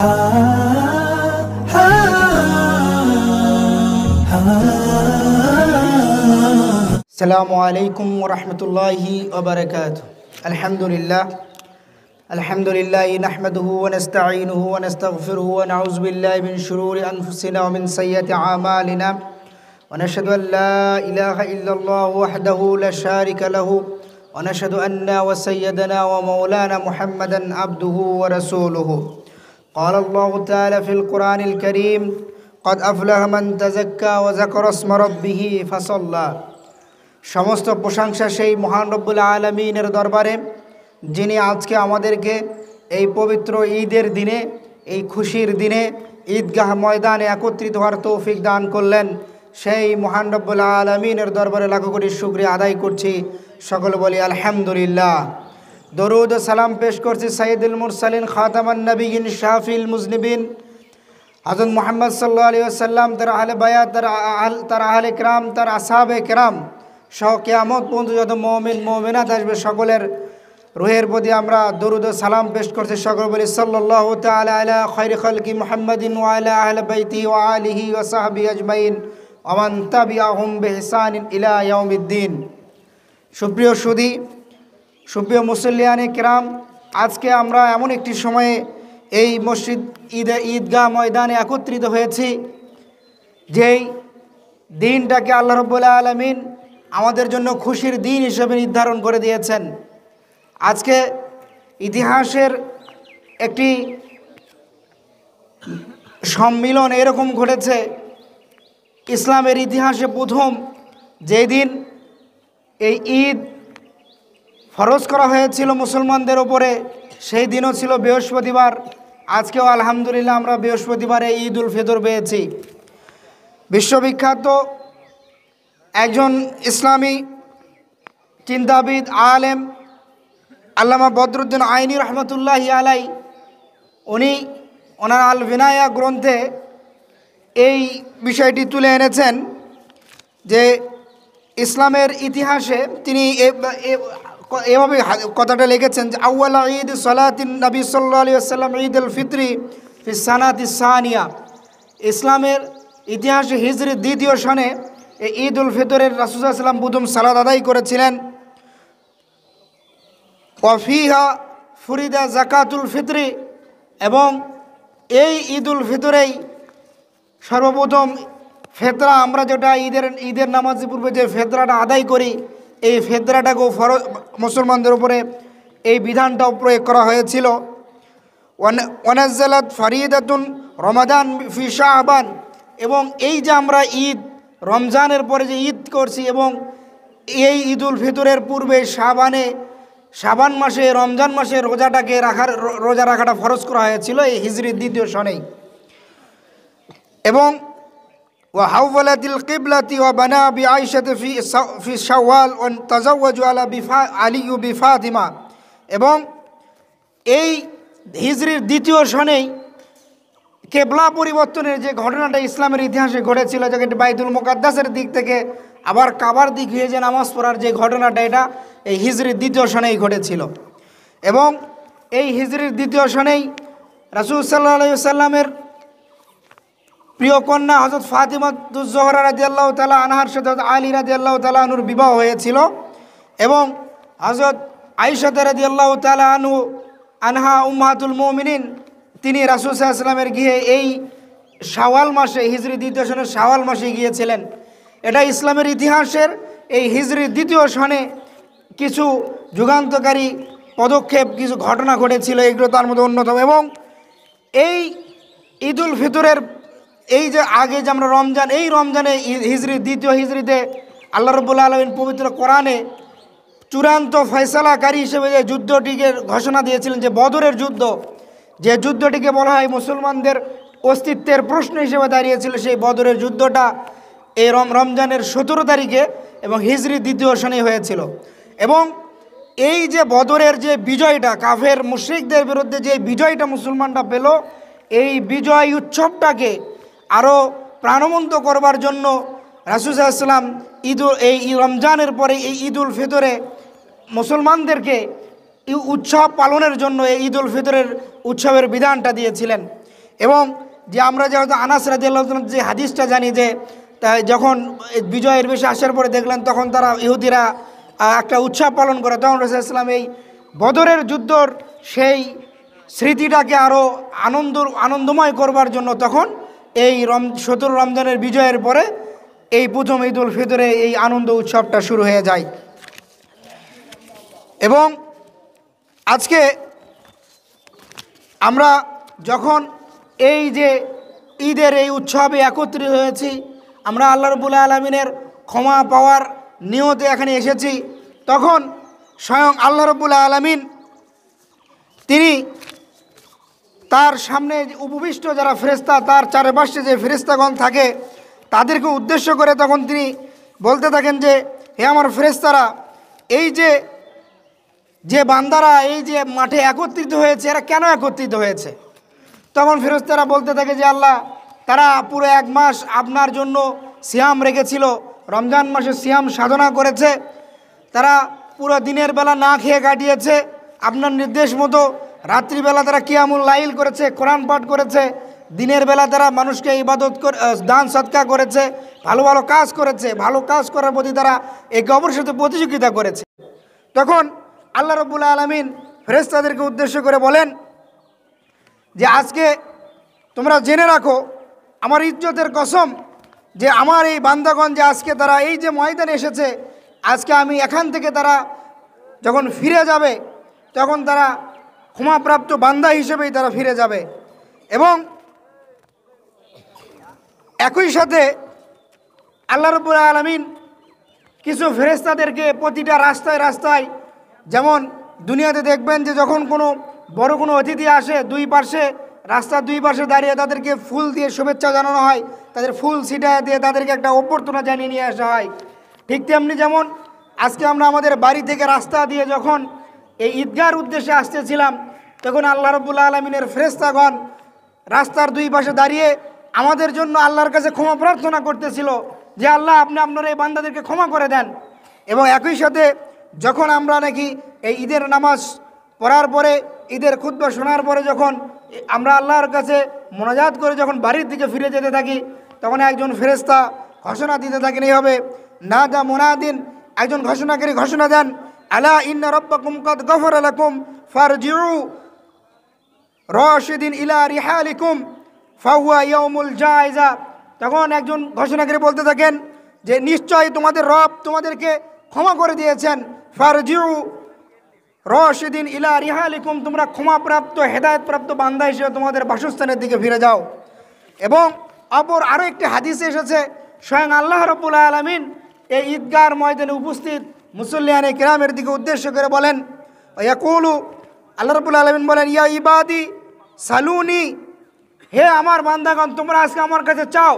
আসসালামু আলাইকুম ওয়া রাহমাতুল্লাহি ওয়া বারাকাতুহু। আলহামদুলিল্লাহ নাহমাদুহু ওয়া নাস্তাঈনুহু ওয়া নাস্তাগফিরুহু ওয়া নাউযু বিল্লাহি মিন শুরুরি আনফুসিনা ওয়া মিন সাইয়্যাতি আমালিনা ওয়া নাশহাদু আন লা ইলাহা ইল্লাল্লাহু ওয়াহদাহু লা শারীকা লাহু ওয়া নাশহাদু আন্না ওয়া সাইয়্যিদানা ওয়া মাওলানা মুহাম্মাদান আবদুহু ওয়া রাসূলুহু। قال الله تعالى في القرآن الكريم قد أفلح من تزكى وذكر اسم ربه فصلى। সমস্ত প্রশংসা সেই মহান রব্বুল আলামিনের দরবারে, যিনি আজকে আমাদেরকে এই পবিত্র ঈদের দিনে, এই খুশির দিনে ঈদগাহ ময়দানে একত্রিত হওয়ার তৌফিক দান করলেন। সেই মহান রব্বুল আলামিনের দরবারে লাখো কোটি শুকরিয়া আদায় করছি। সকলে বলি আলহামদুলিল্লাহ। দরুদ ও সালাম পেশ করছি সাইয়্যিদুল মুরসালিন খাতামান নবিয়্যিন শাফিউল মুজনিবিন হযরত মুহাম্মদ সাল্লাল্লাহু আলাইহি ওয়াসাল্লাম, তার আহলে বায়াত, তার আহলে কিরাম, তার আসহাবে কিরাম সহ কিয়ামত পর্যন্ত যত মুমিন মুমিনাত আসবে সকলের রুহের প্রতি আমরা দরুদ ও সালাম পেশ করছি। সকল বলি সাল্লাল্লাহু তাআলা আলা খায়রি খালকি মুহাম্মাদিন ওয়া আলা আহলি বাইতিহি ওয়া আলিহি ওয়া সাহবিহি আজমাইন ওয়া মান তাবিআহুম বিইহসানিন ইলা ইয়াউমিদ্দিন। সুপ্রিয় সুধী, সুপ্রিয় মুসল্লিয়ানে কিরাম, আজকে আমরা এমন একটি সময়ে এই মসজিদ ঈদগাহ ময়দানে একত্রিত হয়েছি, যেই দিনটাকে আল্লাহ রাব্বুল আলামিন আমাদের জন্য খুশির দিন হিসেবে নির্ধারণ করে দিয়েছেন। আজকে ইতিহাসের একটি সম্মিলন এরকম ঘটেছে, ইসলামের ইতিহাসে প্রথম যেদিন এই ঈদ ফরজ করা হয়েছিল মুসলমানদের ওপরে, সেই দিনও ছিল বৃহস্পতিবার। আজকেও আলহামদুলিল্লাহ আমরা বৃহস্পতিবারে ঈদ উল ফিতর পেয়েছি। বিশ্ববিখ্যাত একজন ইসলামী চিন্তাবিদ আলেম আল্লামা বদরুদ্দিন আইনি রহমতুল্লাহি আলাই, উনি ওনার আল বিনায়া গ্রন্থে এই বিষয়টি তুলে এনেছেন যে ইসলামের ইতিহাসে তিনি এভাবে কথাটা লিখেছেন যে আউয়াল ঈদ সালাতিন নবী সাল্লাল্লাহু আলাইহি ওয়াসাল্লাম ঈদ উল ফিত্রি ফি সানাতি সানিয়া। ইসলামের ইতিহাসে হিজরি দ্বিতীয় সনে এই ঈদ উল ফিতরের রাসূল সাল্লাল্লাহু আলাইহি ওয়াসাল্লাম প্রথম সালাত আদায় করেছিলেন। ওয়া ফিহা ফুরিদা যাকাতুল ফিতরি, এবং এই ঈদ উল ফিতরেই সর্বপ্রথম ফেতরা, আমরা যেটা ঈদের নামাজের পূর্বে যে ফেতরাটা আদায় করি, এই ফেতরাটাকেও মুসলমানদের উপরে এই বিধানটাও প্রয়োগ করা হয়েছিল। ওয়ানাজ্জালাত ফারিদাতুন রমাদান ফি শাবান, এবং এই যে আমরা ঈদ রমজানের পরে যে ঈদ করছি, এবং এই ঈদ উল ফিতরের পূর্বে শাবান মাসে, রমজান মাসে রোজা রাখাটা ফরজ করা হয়েছিল এই হিজরির দ্বিতীয় সনেই। এবং ওয়াহাওয়ালাতিল কিবলাতি ওয়া বানা বিআইশাতি ফি শাওয়াল ওয়া তাজাওয়াজু আলা আলী বিফাতিমা, এবং এই হিজরির দ্বিতীয় সনেই কেবলা পরিবর্তনের যে ঘটনাটা ইসলামের ইতিহাসে ঘটেছিল, যেখানে বাইতুল মুকাদ্দাসের দিক থেকে আবার কাবার দিক হয়ে যে নামাজ পড়ার যে ঘটনাটা, এটা এই হিজরির দ্বিতীয় সনেই ঘটেছিল। এবং এই হিজরির দ্বিতীয় সনেই রাসূল সাল্লাল্লাহু আলাইহি ওয়াসাল্লামের প্রিয় কন্যা হযরত ফাতিমাতুজ জোহরা রাদিয়াল্লাহু তাআলা আনহার সাথে আলী রাদিয়াল্লাহু তাআলা আনহুর বিবাহ হয়েছিল, এবং হযরত আয়েশা রাদিয়াল্লাহু তাআলা আনহা উম্মাহাতুল মুমিনিন, তিনি রাসূল সাল্লাল্লাহু আলাইহি ওয়াসাল্লামের গৃহে এই শাওয়াল মাসে, হিজরি দ্বিতীয় সনের শাওয়াল মাসে গিয়েছিলেন। এটা ইসলামের ইতিহাসের এই হিজরি দ্বিতীয় সনে কিছু যুগান্তকারী পদক্ষেপ, কিছু ঘটনা ঘটেছিল, এগুলো তার মধ্যে অন্যতম। এবং এই ঈদ উল ফিতরের এই যে আগে যে আমরা রমজান, এই রমজানে দ্বিতীয় হিজরিতে আল্লাহ রাব্বুল আলামিন পবিত্র কোরআনে চূড়ান্ত ফয়সালাকারী হিসেবে যে যুদ্ধটিকে ঘোষণা দিয়েছিলেন, যে বদরের যুদ্ধ, যে যুদ্ধটিকে বলা হয় মুসলমানদের অস্তিত্বের প্রশ্ন হিসেবে দাঁড়িয়েছিল, সেই বদরের যুদ্ধটা এই রমজানের 17 তারিখে এবং হিজরি দ্বিতীয় সনে হয়েছিল। এবং এই যে বদরের যে বিজয়টা, কাফের মুশরিকদের বিরুদ্ধে যে বিজয়টা মুসলমানরা পেল, এই বিজয় উৎসবটাকে আরও প্রাণবন্ত করবার জন্য রাসূল সাল্লাল্লাহু আলাইহি ওয়াসাল্লাম এই রমজানের পরে এই ঈদ উল ফিতরে মুসলমানদেরকে এই উৎসব পালনের জন্য এই ঈদ উল ফিতরের উৎসবের বিধানটা দিয়েছিলেন। এবং যে আমরা যেহেতু আনাস রাদিয়াল্লাহু তাআলা যে হাদিসটা জানি যে যখন বিজয়ের বেশে আসার পরে দেখলেন তখন তারা ইহুদিরা একটা উৎসব পালন করে, তখন রাসূলুল্লাহ সাল্লাল্লাহু আলাইহি ওয়াসাল্লাম এই বদরের যুদ্ধর সেই স্মৃতিটাকে আরও আনন্দময় করবার জন্য তখন এই 17 রমজানের বিজয়ের পরে এই প্রথম ঈদুল ফিতরে এই আনন্দ উৎসবটা শুরু হয়ে যায়। এবং আজকে আমরা যখন এই যে ঈদের এই উৎসবে একত্রিত হয়েছি, আমরা আল্লাহ রাব্বুল আলামিনের ক্ষমা পাওয়ার নিয়তে এখানে এসেছি, তখন স্বয়ং আল্লাহ রাব্বুল আলামিন তিনি তার সামনে উপবিষ্ট যারা ফেরেশতা, তার চারপাশে যে ফেরেশতাগণ থাকে তাদেরকে উদ্দেশ্য করে তখন তিনি বলতে থাকেন যে হে আমার ফেরেশতারা, এই যে বান্দারা এই যে মাঠে একত্রিত হয়েছে এরা কেন একত্রিত হয়েছে? তখন ফেরেশতারা বলতে থাকে যে আল্লাহ, তারা পুরো 1 মাস আপনার জন্য সিয়াম রেখেছিল, রমজান মাসে সিয়াম সাধনা করেছে, তারা পুরো দিনের বেলা না খেয়ে কাটিয়েছে, আপনার নির্দেশ মতো রাত্রিবেলা তারা কিয়ামুল লাইল করেছে, কোরআন পাঠ করেছে, দিনের বেলা তারা মানুষকে ইবাদত করে দান সদকা করেছে, ভালো ভালো কাজ করেছে, ভালো কাজ করার প্রতি তারা একে অপরের সাথে প্রতিযোগিতা করেছে। তখন আল্লাহ রাব্বুল আলামিন ফেরেশতাদেরকে উদ্দেশ্য করে বলেন যে আজকে তোমরা জেনে রাখো, আমার ইজ্জতের কসম, যে আমার এই বান্দাগণ যে আজকে তারা এই যে ময়দানে এসেছে, আজকে আমি এখান থেকে তারা যখন ফিরে যাবে তখন তারা ক্ষমাপ্রাপ্ত বান্দা হিসেবেই তারা ফিরে যাবে। এবং একই সাথে আল্লাহ রাব্বুল আলামিন কিছু ফেরেশতাদেরকে প্রতিটা রাস্তায় রাস্তায়, যেমন দুনিয়াতে দেখবেন যে যখন কোনো বড় কোনো অতিথি আসে, রাস্তার দুই পাশে দাঁড়িয়ে তাদেরকে ফুল দিয়ে শুভেচ্ছা জানানো হয়, তাদের ফুল ছিটায় দিয়ে তাদেরকে একটা অভ্যর্থনা জানিয়ে নিয়ে আসা হয়। ঠিক তেমনি যেমন আজকে আমরা আমাদের বাড়ি থেকে রাস্তা দিয়ে যখন এই ঈদগাহর উদ্দেশ্যে আসতেছিলাম, তখন আল্লাহ রাব্বুল আলামিনের ফেরেশতাগণ রাস্তার দুই পাশে দাঁড়িয়ে আমাদের জন্য আল্লাহর কাছে ক্ষমা প্রার্থনা করতেছিল যে আল্লাহ, আপনি আপনার এই বান্দাদেরকে ক্ষমা করে দেন। এবং একই সাথে যখন আমরা নাকি এই ঈদের নামাজ পড়ার পরে, ঈদের খুতবা শোনার পরে যখন আমরা আল্লাহর কাছে মোনাজাত করে যখন বাড়ির দিকে ফিরে যেতে থাকি, তখন একজন ফেরেশতা ঘোষণা দিতে থাকেন এইভাবে, নাদা মুনাদিন, একজন ঘোষণাকারী ঘোষণা দেন, আলা ইন্না রাব্বাকুম কাদ গফারা লাকুম ফারজিউ রাশিদিন ইলা রিহালিকুম ফাহুয়া ইয়াউমুল জায়জা। তখন একজন ঘোষণাকারী বলতে থাকেন যে নিশ্চয়ই তোমাদের রব তোমাদেরকে ক্ষমা করে দিয়েছেন, ফারজিউ রাশিদিন ইলা রিহালিকুম, তোমরা ক্ষমাপ্রাপ্ত হেদায়েতপ্রাপ্ত বান্দা হিসেবে তোমাদের বাসস্থানের দিকে ফিরে যাও। এবং অপর আরও একটি হাদিসে এসেছে, স্বয়ং আল্লাহ রাব্বুল আলামিন এই ঈদগাহর ময়দানে উপস্থিত মুসল্লিয়ানে কিরামের দিকে উদ্দেশ্য করে বলেন, ইয়াকুলু, আল্লাহ রাব্বুল আলামিন বলেন, ইয়া ইবাদি সালুনি, হে আমার বান্দাগণ তোমরা আজকে আমার কাছে চাও,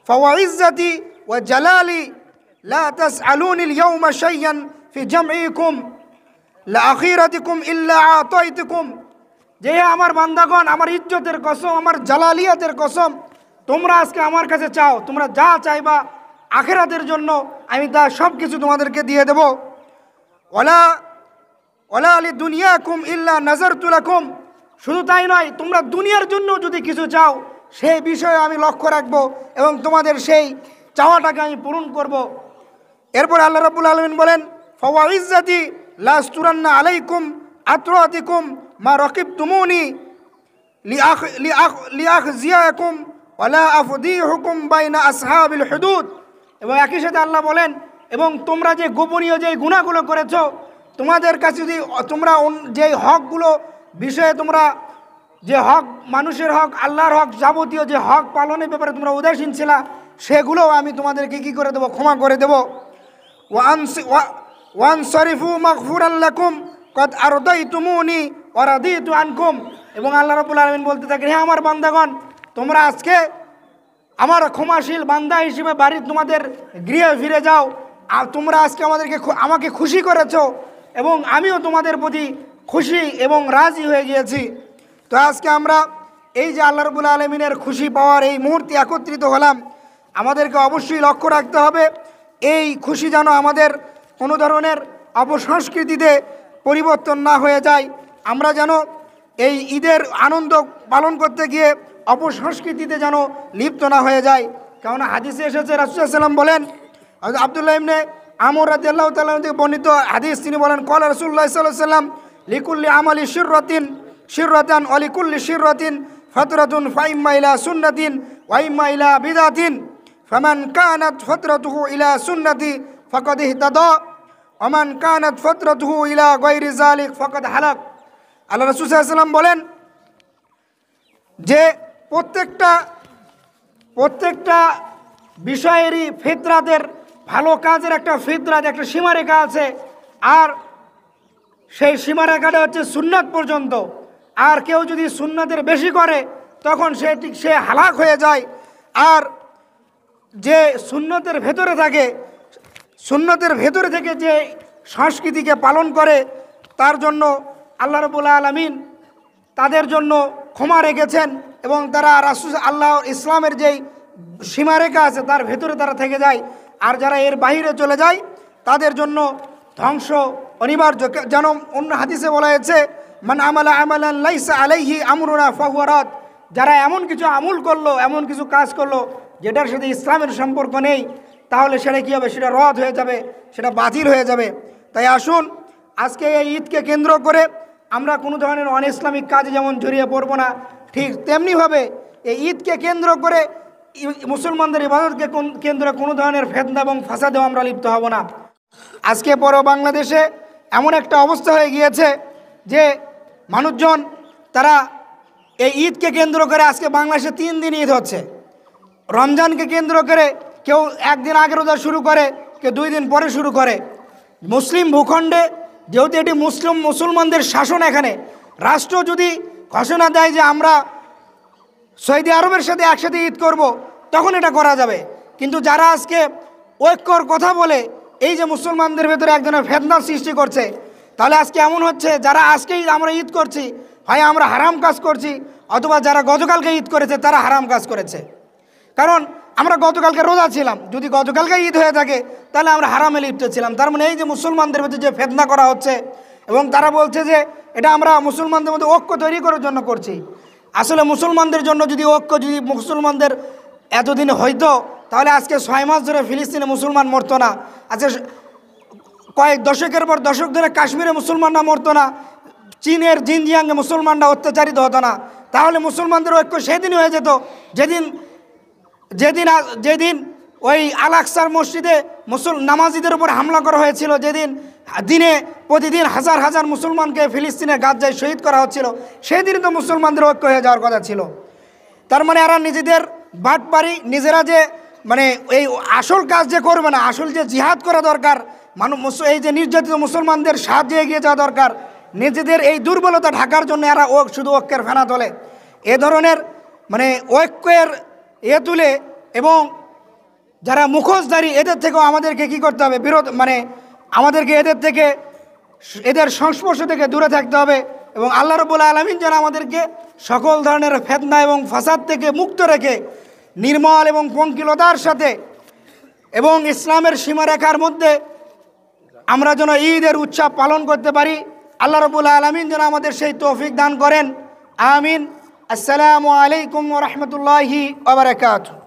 ফাওয়া ইজ্জতি ওয়া জালালি লা তাসআলুনিল ইয়াওমা শাইয়ান ফি জামঈকুম লা আখিরাতিকুম ইল্লা আতাইতুকুম, যে আমার বান্দাগণ আমার ইজ্জতের কসম, আমার জালালিয়াতের কসম, তোমরা আজকে আমার কাছে চাও, তোমরা যা চাইবা আখিরাতের জন্য আমি তা সব কিছু তোমাদেরকে দিয়ে দেব। ওয়ালা লিদুনিয়াকুম ইল্লা নাযারতু লাকুম, শুধু তাই নয়, তোমরা দুনিয়ার জন্য যদি কিছু চাও সেই বিষয়ে আমি লক্ষ্য রাখবো এবং তোমাদের সেই চাওয়াটাকে আমি পূরণ করব। এরপর আল্লাহ রাব্বুল আলামিন বলেন, ফাওয়া ইজ্জতি লাস্তুরান্না আলাইকুম আতরাতিকুম মা রাকিবতুমুনি লিআখজিয়াকুম ওয়ালা আফদিহুকুম বাইনা আসহাবিল হুদুদ। এবং একই সাথে আল্লাহ বলেন, এবং তোমরা যে গোপনীয় যে গুনাহগুলো করেছো, তোমাদের কাছে যদি তোমরা যে হকগুলো বিষয়ে তোমরা যে হক, মানুষের হক, আল্লাহর হক, যাবতীয় যে হক পালনের ব্যাপারে তোমরা উদাসীন ছিলা, সেগুলোও আমি তোমাদেরকে কী করে দেবো, ক্ষমা করে দেবো। ওয়ানসারিফু মাগফুরান লাকুম কদ আরদাইতুমুনি ওয়া রাদিতু আনকুম। এবং আল্লাহ রাব্বুল আলামিন বলতে থাকেন, হে আমার বান্দাগণ তোমরা আজকে আমার ক্ষমাশীল বান্দা হিসেবে বাড়ি তোমাদের গৃহে ফিরে যাও, আর তোমরা আজকে আমাকে খুশি করেছো এবং আমিও তোমাদের প্রতি খুশি এবং রাজি হয়ে গিয়েছি। তো আজকে আমরা এই যে আল্লাহ রাব্বুল আলামিনের খুশি পাওয়ার এই মুহূর্তে একত্রিত হলাম, আমাদেরকে অবশ্যই লক্ষ্য রাখতে হবে এই খুশি যেন আমাদের কোনো ধরনের অপসংস্কৃতিতে পরিবর্তন না হয়ে যায়। আমরা যেন এই ঈদের আনন্দ পালন করতে গিয়ে অপসংস্কৃতিতে যেন লিপ্ত না হয়ে যায়। কেননা হাদিসে এসেছে, রাসূল সাল্লাল্লাহু আলাইহি ওয়াসাল্লাম বলেন, হযরত আব্দুল্লাহ ইবনে আমর রাদিয়াল্লাহু তাআলা থেকে বর্ণিত হাদিস, তিনি বলেন, ক্বালা রাসূলুল্লাহ সাল্লাল্লাহু আলাইহি ওয়াসাল্লাম লিকুল্লি আমালি শিররাতান ওয়া লিকুল্লি শিররাতিন ফাতরাতুন ফাইম্মা ইলা সুন্নাতিন ওয়া ইম্মা ইলা বিদআতিন ফামান কানাত ফাতরাতুহু ইলা সুন্নতি ফাকাদ ইহতাদা ওয়া মান কানাত ফাতরাতুহু ইলা গায়রি যালিক ফাকাদ হালাক। আল্লাহ রাসূল সাল্লাল্লাহু আলাইহি ওয়াসাল্লাম বলেন যে প্রত্যেকটা বিষয়েরই ফিতরাতের, ভালো কাজের একটা ফিতরাত, একটা সীমারেখা আছে, আর সেই সীমারেখাটা হচ্ছে সুন্নাত পর্যন্ত। আর কেউ যদি সুন্নাতের বেশি করে তখন সে হালাক হয়ে যায়। আর যে সুন্নতের ভেতরে থাকে, সুন্নতের ভেতরে থেকে যে সংস্কৃতিকে পালন করে, তার জন্য আল্লাহ রাব্বুল আলামিন তাদের জন্য ক্ষমা রেখেছেন, এবং তারা রাসূল আল্লাহ ইসলামের যেই সীমারেখা আছে তার ভেতরে তারা থেকে যায়। আর যারা এর বাইরে চলে যায় তাদের জন্য ধ্বংস অনিবার্য। যেন অন্য হাদিসে বলা হয়েছে, মান আমালা আমালান লাইসা আলাইহি আমরুনা ফাহুয়া রাদ। যারা এমন কিছু আমল করলো, এমন কিছু কাজ করলো যেটার সাথে ইসলামের সম্পর্ক নেই, তাহলে সেটা কী হবে? সেটা রদ হয়ে যাবে, সেটা বাতিল হয়ে যাবে। তাই আসুন, আজকে এই ঈদকে কেন্দ্র করে আমরা কোনো ধরনের অন ইসলামিক কাজে যেমন জড়িয়ে পড়ব না, ঠিক তেমনিভাবে এই ঈদকে কেন্দ্র করে মুসলমানদের ইবাদতকে কেন্দ্রে কোনো ধরনের ফিতনা এবং ফাসাদেও আমরা লিপ্ত হব না। আজকে পুরো বাংলাদেশে এমন একটা অবস্থা হয়ে গিয়েছে যে মানুষজন তারা এই ঈদকে কেন্দ্র করে, আজকে বাংলাদেশে 3 দিন ঈদ হচ্ছে। রমজানকে কেন্দ্র করে কেউ একদিন আগে রোজা শুরু করে, কেউ 2 দিন পরে শুরু করে। মুসলিম ভূখণ্ডে যেহেতু এটি মুসলমানদের শাসন, এখানে রাষ্ট্র যদি ঘোষণা দেয় যে আমরা সৌদি আরবের সাথে একসাথে ঈদ করব, তখন এটা করা যাবে। কিন্তু যারা আজকে ঐক্যর কথা বলে এই যে মুসলমানদের ভেতরে এক ধরনের ফিতনা সৃষ্টি করছে, তাহলে আজকে এমন হচ্ছে যারা আজকেই আমরা ঈদ করছি, হয় আমরা হারাম কাজ করছি, অথবা যারা গতকালকে ঈদ করেছে তারা হারাম কাজ করেছে। কারণ আমরা গতকালকে রোজা ছিলাম, যদি গতকালকে ঈদ হয়ে থাকে তাহলে আমরা হারামে লিপ্ত ছিলাম। তার মানে এই যে মুসলমানদের মধ্যে যে ফিতনা করা হচ্ছে, এবং তারা বলছে যে এটা আমরা মুসলমানদের মধ্যে ঐক্য তৈরি করার জন্য করছি। আসলে মুসলমানদের জন্য যদি ঐক্য, যদি মুসলমানদের এতদিন হইতো, তাহলে আজকে 6 মাস ধরে ফিলিস্তিনে মুসলমান মরতো না, আজকে কয়েক দশকের পর দশক ধরে কাশ্মীরে মুসলমানরা মরতো না, চীনের জিনজিয়াংয়ে মুসলমানরা অত্যাচারিত হতো না। তাহলে মুসলমানদের ঐক্য সেদিনই হয়ে যেত যেদিন ওই আল আকসার মসজিদে নামাজিদের উপর হামলা করা হয়েছিল, যেদিন প্রতিদিন হাজার হাজার মুসলমানকে ফিলিস্তিনের গাজায় শহীদ করা হচ্ছিল, সেদিনই তো মুসলমানদের ঐক্য হয়ে যাওয়ার কথা ছিল। তার মানে এরা নিজেদের বাটপারি, নিজেরা যে মানে এই আসল কাজ যে করবে না, আসল যে জিহাদ করা দরকার, এই যে নির্যাতিত মুসলমানদের সাহায্যে এগিয়ে যাওয়া দরকার, নিজেদের এই দুর্বলতা ঢাকার জন্য এরা শুধু ঐক্যের ফেনা তোলে। এ ধরনের মানে ঐক্যের তুলে, এবং যারা মুখোশধারী এদের থেকেও আমাদেরকে কি করতে হবে? আমাদেরকে এদের সংস্পর্শ থেকে দূরে থাকতে হবে, এবং আল্লাহ রাব্বুল আলামিন যেন আমাদেরকে সকল ধরনের ফিতনা এবং ফাসাদ থেকে মুক্ত রেখে নির্মল এবং পঙ্কিলতার সাথে এবং ইসলামের সীমারেখার মধ্যে আমরা যেন ঈদের উৎসব পালন করতে পারি। আল্লাহ রাব্বুল আলামিন যেন আমাদের সেই তৌফিক দান করেন। আমিন। আসসালামু আলাইকুম ওয়া রাহমাতুল্লাহি ওয়া বারাকাতুহু।